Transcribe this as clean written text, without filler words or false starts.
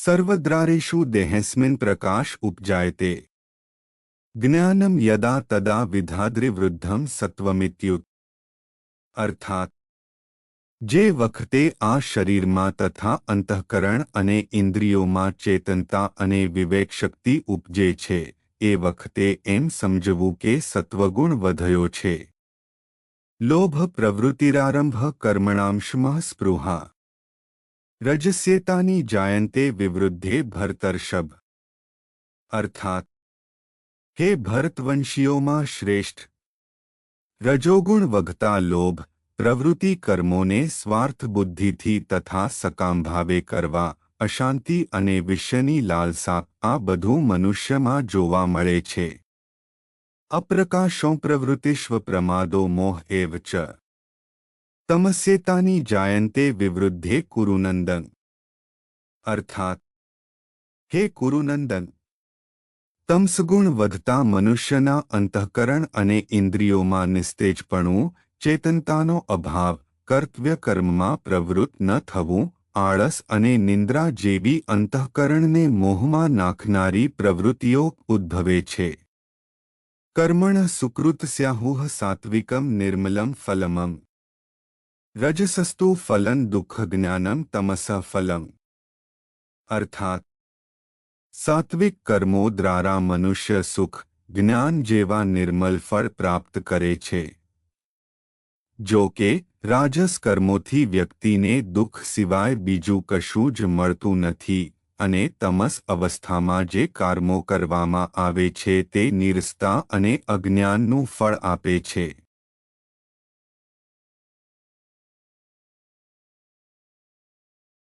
સર્વદ્વારેષુ દેહેસ્મિન પ્રકાશ ઉપજાયતે જ્ઞાનમ યદા તદા વિધાદ્રિવૃદ્ધમ સત્વમિત્યુત। અર્થાત જે વખતે આ શરીરમાં તથા અંતઃકરણ અને ઇન્દ્રિયોમાં ચેતનતા અને વિવેકશક્તિ ઉપજે છે એ વખતે એમ સમજવું કે સત્વગુણ વધ્યો છે। લોભ પ્રવૃત્તિરારંભ કર્મણાંશમઃ સ્પૃહા રજસ્યેતાની જાયન્તે વિવૃદ્ધે ભરતર્ષભ। અર્થાત હે ભરતવંશીઓમાં શ્રેષ્ઠ રજોગુણ વધતા લોભ પ્રવૃત્તિ કર્મોને સ્વાર્થ બુદ્ધિથી તથા સકામભાવે કરવા અશાંતિ અને વિષયની લાલસા આ બધું મનુષ્યમાં જોવા મળે છે। અપ્રકાશો પ્રવૃત્તિષ્વ પ્રમાદો મોહ એવ ચ તમસ્યેતાની જાયન્તે વિવૃદ્ધે કુરુનંદન। અર્થાત હે કુરુનંદન તમસગુણ વધતા મનુષ્યના અંતઃકરણ અને ઇન્દ્રિયોમાં નિસ્તેજપણું ચેતનતાનો અભાવ કર્તવ્ય કર્મમાં પ્રવૃત્ત ન થવું આળસ અને નિંદ્રા જેવી અંતઃકરણને મોહમાં નાખનારી પ્રવૃત્તિઓ ઉદ્ભવે છે। કર્મણ સુકૃતસ્યાહુઃ સાત્વિકમ નિર્મલમ ફલમમ રજસસ્તુ ફલન દુઃખ જ્ઞાનમ તમસઃ ફલમ। અર્થાત સાત્વિક કર્મો દ્વારા મનુષ્ય સુખ જ્ઞાન જેવા નિર્મલ ફળ પ્રાપ્ત કરે છે। જો કે રાજસ કર્મોથી વ્યક્તિને દુઃખ સિવાય બીજું કશું જ મળતું નથી અને તમસ અવસ્થામાં જે કર્મો કરવામાં આવે છે તે નીરસતા અને અજ્ઞાનનું ફળ આપે છે।